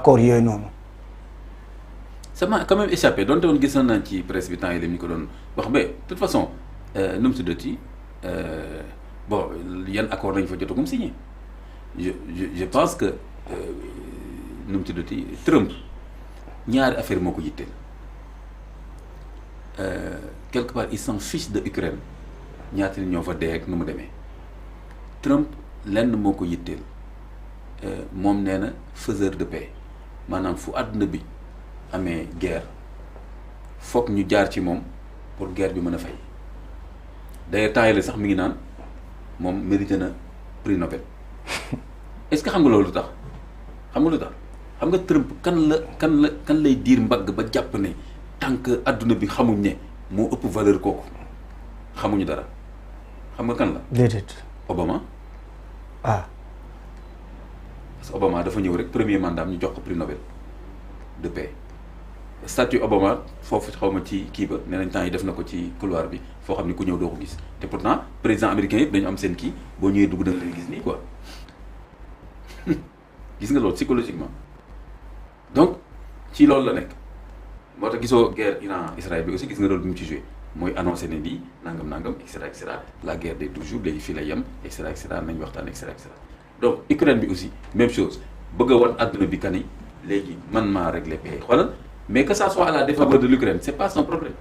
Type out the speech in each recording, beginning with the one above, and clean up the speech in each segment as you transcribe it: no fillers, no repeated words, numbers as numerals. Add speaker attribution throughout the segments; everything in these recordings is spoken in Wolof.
Speaker 1: accord yooyu noonu.
Speaker 2: ça m'a quand même échappé donte woon gis nañ ci presse bi temps yi ñu ko doon wax mais de toute façon nu mu tuddati bon yan accord lañu fa jotagum signé je pense que nu mu tuddati Trump ñaari affaire moo ko yitteel quelque part il s'en fiche de Ukraine ñaata nit ñoo fa dee ak nu mu demee Trump lenn moo ko yitteel moom nee na faiseur de paix maanaam fu àdduna bi amee guerre foog ñu jaar ci moom pour guerre bi mën a fay d'ailleurs temps yii la sax mi ngi naan moom mérité na prix Nobel est-ce que xam nga loolu tax xam nga lu tax xam nga Trump kan lay diir mbagg ba jàpp ne tant que adduna bi xamuñ ne moo ëpp valeur kooku xamuñu dara xam nga kan la.
Speaker 1: déedéet.
Speaker 2: Obama.
Speaker 1: ah.
Speaker 2: parce que Obama dafa ñëw rek premier mandat ñu jox ko prix Nobel de paix. statut Obama foofu xaw ma ci kii ba nee nañ temps yi def na ko ci couloir bi foo xam ne ku ñëw doo ko gis te pourtant président américain yëpp dañu am seen kii boo ñëwee dugg da nga leen gis nii quoi gis nga loolu psychologiquement donc ci loolu la nekk moo tax gisoo guerre Iran Israël bi aussi gis nga rôle bi mu ci joué mooy annoncé ne lii nangam et cetera la guerre des toujours léegi fii lay yem et cetera nañ waxtaan et cetera donc Ukraine bi aussi même chose bëgg a wan adduna bi kan yi léegi man maa réglé paix xoolal. mais que ça soit à la défaveur de l'Ukraine c'est pas son problème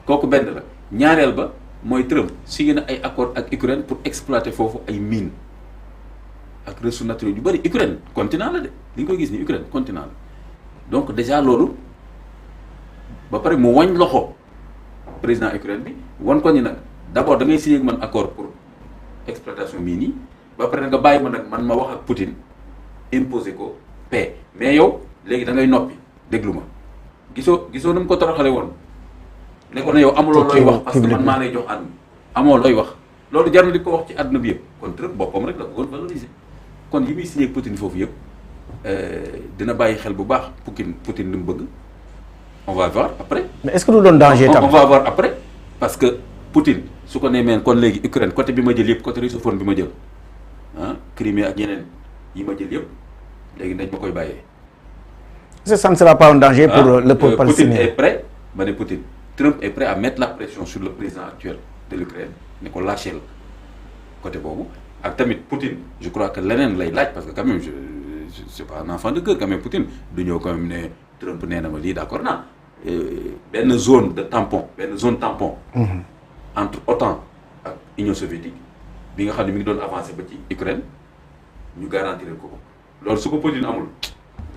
Speaker 2: kooku benn la ñaareel ba mooy Trump signé na ay accord ak Ukraine pour exploiter foofu ay mines ak ressources naturelles yu bëri Ukraine continent la de li nga koy gis ni Ukraine continent la donc déjà loolu ba pare mu wañ loxo président Ukraine bi wan ko ni nag d'abord da ngay signé ak man accord pour exploitation mines yi ba pare nga bàyyi ma nag man ma wax ak Poutine imposer ko paix mais yow léegi da ngay noppi. déglu ma gisoo nu mu ko toroxale woon ne ko ne yow amuloo looy wax parce que man maa lay jox àdduna amoo looy wax loolu jar na di ko wax ci àdduna bi yëpp kon Trump boppam rek la bëggoon valoriser kon yi muy signé Poutine foofu yëpp dina bàyyi xel bu baax Poutine li mu bëgg on va voir après.
Speaker 1: mais est-ce que du doon danger tam
Speaker 2: on va voir après parce que Poutine su ko nee meen kon léegi Ukraine côté bi ma jël yëpp côté russophone bi ma jël Crimée ak yeneen yi ma jël yëpp léegi dañ ma koy bàyyee.
Speaker 1: ça ne sera pas un danger pour le peuple palestinien.
Speaker 2: Poutine est prêt Trump est prêt à mettre la pression sur le président actuel de l'Ukraine ne ko lâché la côté boobu ak tamit Poutine je crois que leneen lay laaj parce que quand même je c'est pas un enfant de cœur quand même Poutine du ñëw quand même ne Trump nee na ma lii d'accord naa benn zone tampon entre OTAN ak Union soviétique bi nga xam ne mi ngi doon avancé ba ci Ukraine ñu garantir ko loolu su ko Poutine amul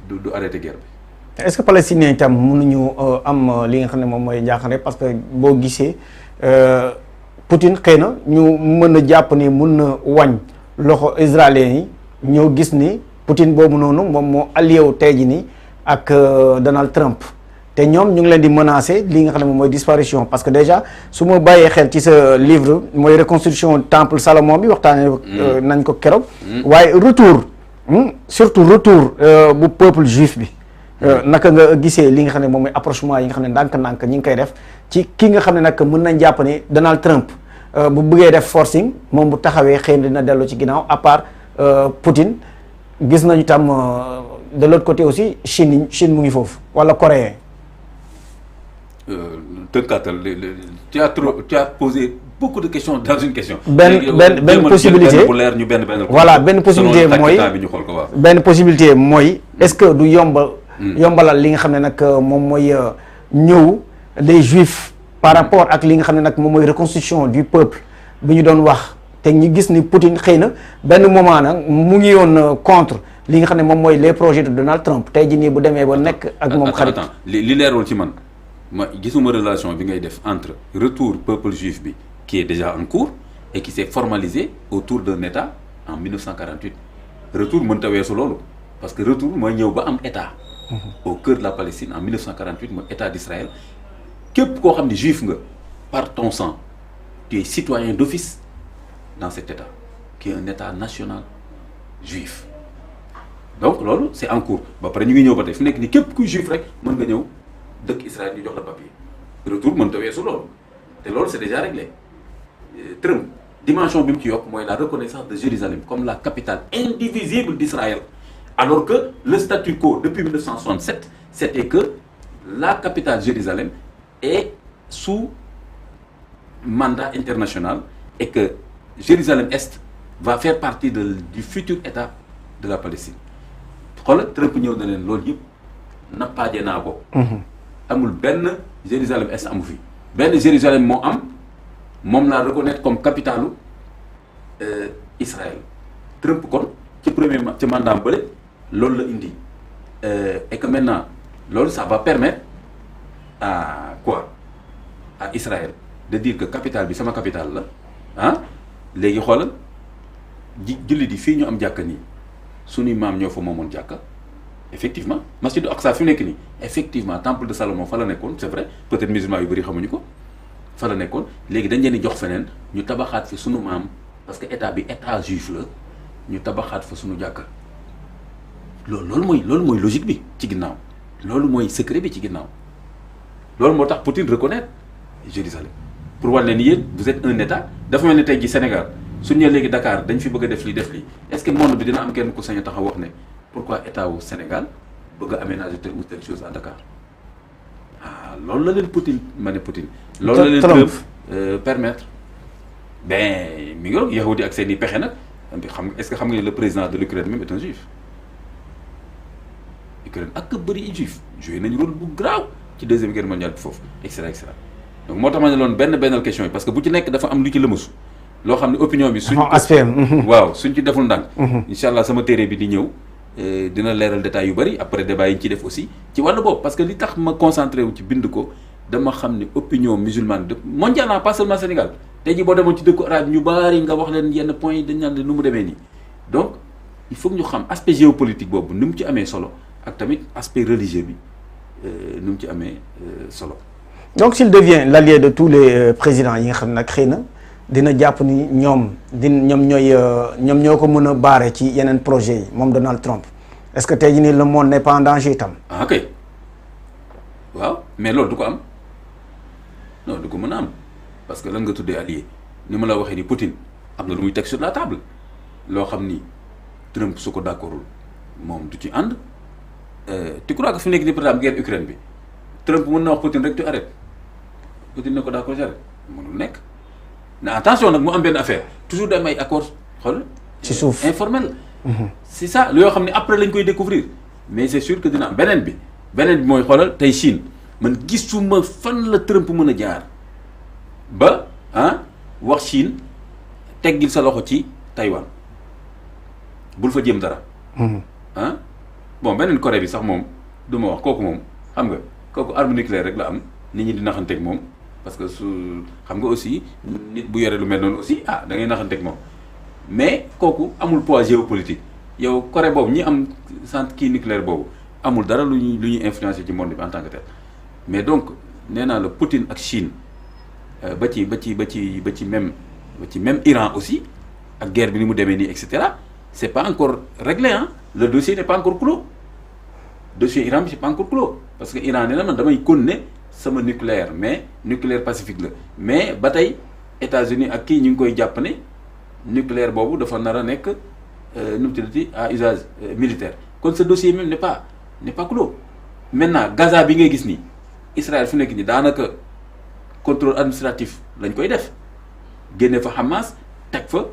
Speaker 2: du arrêter guerre bi.
Speaker 1: est-ce que palestiniens itam mënuñu am li nga xam ne moom mooy njaaxare parce que boo gisee Poutine xëy na ñu mën a jàpp ni mun na wañ loxo israéliens yi ñëw gis ni Poutine boobu noonu moom moo allié wu tey jii nii ak Donald Trump te ñoom ñu ngi leen di menacer li nga xam ne moom mooy disparition parce que déjà su ma bàyyee xel ci sa livre mooy reconstruction temple Salomon bi waxtaanee nañ ko keroog waaye surtout retour bu peuple juif bi. naka nga gisee li nga xam ne moom mooy approchement yi nga xam ne ndànk-ndànk ñi ngi koy def ci ki nga xam ne nag mën nañ jàpp ne Donald Trump bu bëggee def forcing moom bu taxawee xëy na dina dellu ci ginnaaw à part Poutine gis nañu tam de l'autre côté aussi Chine mu ngi foofu wala coréen.
Speaker 2: tënkaatal tu as posé beaucoup de questions dans une question.
Speaker 1: benn possibilité
Speaker 2: bu leer ñu benn
Speaker 1: voilà benn possibilité mooy benn possibilité mooy est-ce que du yombalal li nga xam ne nag moom mooy ñëw les juifs par rapport ak li nga xam ne nag moom mooy reconstruction du peuple bi ñu doon wax te ñu gis ni Poutine xëy na benn moment nag mu ngi yoon contre li nga xam ne moom mooy les projets de Donald Trump tey jii nii bu demee ba nekk ak moom xarit.
Speaker 2: li leerul ci man ma gisuma relation bi ngay def entre retour peuple juif bi qui est déjà en cours et qui s'est formalisé autour d'un État en 1948 retour mënta weesu loolu parce que retour mooy ñëw ba am État. au cœur de la Palestine en 1948 mooy État d'Israël képp koo xam ne juif nga par ton sang tu es citoyen d'office dans cet État qui est un État national juif donc loolu c'est en cours ba pare ñu ngi ñëw ba tey fu nekk ni képp kuy juif rek mën nga ñëw dëkk Israël ñu jox la papier retour mënta weesu loolu te loolu c'est déjà réglé Trump dimension bi mu ci yokk mooy la reconnaissance de Jérusalem comme la capitale indivisible d'Israël Alors que le statu quo depuis 1967, c'était que la capitale Jérusalem est sous mandat international et que Jérusalem-Est va faire partie du futur État de la Palestine. xoolal Trump ñëw na leen loolu yëpp nappaaje naa ko. amul benn Jérusalem-Est amu fi benn Jérusalem moo am moom laa reconnaître comme capitalu Israël. Trump kon ci mandat am bële loolu la indi et que maintenant loolu ça va permettre à Israël de dire que capitale bi sama capitale la ah léegi xoolal jullit yi fii ñu am jàkka nii suñuy maam ñoo fa moomoon jàkka effectivement masjidu Aqsa fi mu nekk nii effectivement temple de Salomon fa la nekkoon c'est vrai peut-être musulmans yu bëri xamuñu ko fa la nekkoon léegi dañ leen di jox feneen ñu tabaxaat fi sunu maam parce que état bi état juif la ñu tabaxaat fa sunu jàkka loolu mooy logique bi ci ginnaaw loolu mooy secret bi ci ginnaaw loolu moo tax Poutine reconnaître Jérusalem pour wane ni yéen vous êtes un état dafa mel ni tey ji Sénégal suñu ñëwee léegi Dakar dañ fi bëgg a def lii est-ce que monde bi dina am kenn ku sañ a taxaw wax ne pourquoi état wu Sénégal bëgg a aménager telle ou telle chose à Dakar loolu la leen Poutine loolu la leen Trump permettre ben mi ngi yahudi ak seen i pexe nag est-ce que xam nga le président de l'Ukraine même est un juif Ukraine ak bëri juif joué nañu rôle bu grave ci deuxième guerre mondiale bi foofu et cetera donc moo tax ma ne loon benn question yi parce que bu ci nekk dafa am lu ci lëmasu loo xam ne opinion bi suñ waaw suñ ci deful ndànk incha allah sama téere bi di ñëw dina leeral détails yu bëri après débat yi ñu ci def aussi ci wàllu boobu parce que li tax ma concentré wu ci bind ko dama xam ne opinion musulmane de mondialement pas seulement Sénégal tey jii boo demoon ci dëkku arabe ñu bari nga wax leen yenn points yi dañ naan nu mu demee nii donc il faut que ñu xam aspect géopolitique boobu ni mu ci amee solo ak tamit aspect religieux bi ni mu ci amee solo.
Speaker 1: donc s'il devient l'allié de tous les présidents yi nga xam nag xëy na dina jàpp ni ñoom ñoo ko mën a baare ci yeneen projets yi moom Donald Trump est-ce que tey jii nii le monde n'est pas en danger itam.
Speaker 2: ok waaw mais loolu du ko am non du ko mën a am parce que lan nga tuddee allié ni ma la waxee ni Poutine am na lu muy teg sur la table loo xam ni Trump su ko d'accordul moom du ci ànd tu crois que fi nekk ni par exemple guerre Ukraine bi Trump mën na wax Poutine rek tu arrêtes Poutine ne ko d'accord j'arrête mënul nekk mais attention nag mu am benn affaire toujours day am ay accords xool
Speaker 1: ci suuf
Speaker 2: informel c'est ça yoo xam ne après lañ koy découvrir mais c'est sûr que dina am beneen bi mooy xoolal tey Chine man gisuma fan la Trump mën a jaar ba wax Chine teggil sa loxo ci Taïwan bul fa jéem dara bon beneen Corée bi sax moom du ma wax kooku moom xam nga kooku arme nucléaire rek la am nit ñi di naxanteeg moom parce que su xam nga aussi nit bu yore lu mel noonu aussi da ngay naxanteeg moom mais kooku amul poids géopolitique yow Corée boobu ñi am centre kii nucléaire boobu amul dara lu ñuy influencer ci monde bi en tant que tel mais donc nee naa la Poutine ak Chine ba ci même Iran aussi ak guerre bi ni mu demee nii et cetera c'est pas encore réglé le dossier n'est pas encore clos dossier Iran bi c'est pas encore clos parce que Iran nee na man damay continuer sama nucléaire mais nucléaire pacifique la mais ba tey États-Unis ak kii ñu ngi koy jàpp ne nucléaire boobu dafa nar a nekk nu mu tuddati à usage militaire kon ce dossier même n'est pas clos maintenant Gaza bi ngay gis nii Israël fu nekk nii daanaka contrôle administratif lañ koy def génne fa Hamas teg fa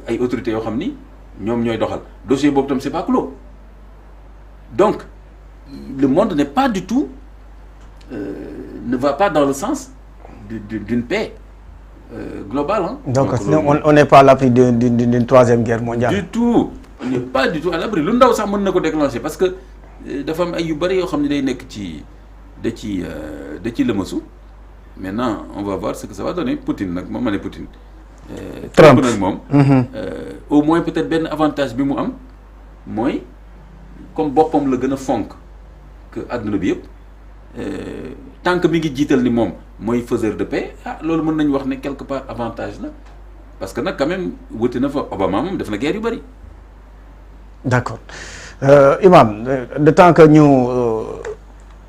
Speaker 2: ay autorités yoo xam ni ñoom ñooy doxal dossier boobu tam c'est pas clos donc le monde n'est pas du tout ne va pas dans le sens d'une paix globale
Speaker 1: donc on n'est pas à l'abri d'une troisième guerre mondiale.
Speaker 2: Du tout on n'est pas du tout à l'abri lu ndaw sax mën na ko déclencher parce que dafa am ay yu bari yoo xam ne day nekk ci da ci lëmasu maintenant on va voir ce que ça va donner Poutine nag moom ma ne Poutine. Trump nag moom. Au moins peut-être benn avantage bi mu am mooy comme boppam la gën a fonk que àdduna bi yëpp tant que mi ngi jiital ni moom mooy faiseur de paix loolu mën nañu wax ne quelque part avantage la parce que nag quand même wuti na fa Obama moom def na guerre yu bari.
Speaker 1: d'accord Imam de temps que ñu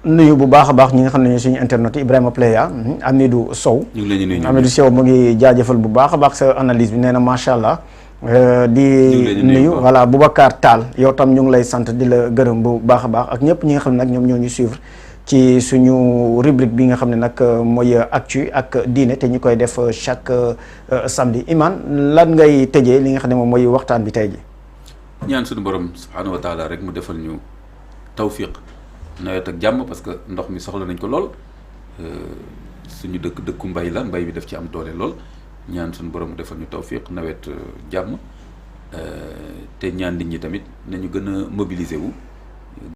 Speaker 1: nuyu bu baax a baax ñi nga xam ne suñu internet Ibrahima Pleya Amidou Sow.
Speaker 2: ñu ngi leen di nuyu
Speaker 1: Amidou Sow mu ngi jaajëfal bu baax a baax sa analyse bi nee na macha allah di nuyu voilà Boubacar Tall yow tam ñu ngi lay sant di la gërëm bu baax a baax ak ñëpp ñi nga xam ne nag ñoom ñoo ñu suivre ci suñu rubrique bi nga xam ne nag mooy actu ak diine te ñu koy def chaque samedi. Iman lan ngay tëjee li nga xam ne moom mooy waxtaan bi tey ji.
Speaker 2: ñaan suñu borom subhanahu wa taala rek mu defal ñu tawfiq nawet ak jàmm parce que ndox mi soxla nañ ko lool suñu dëkku mbay la mbay bi daf ci am doole lool ñaan suñu borom mu defal ñu tawfiq nawet jàmm te ñaan nit ñi tamit nañu gën a mobiliser wu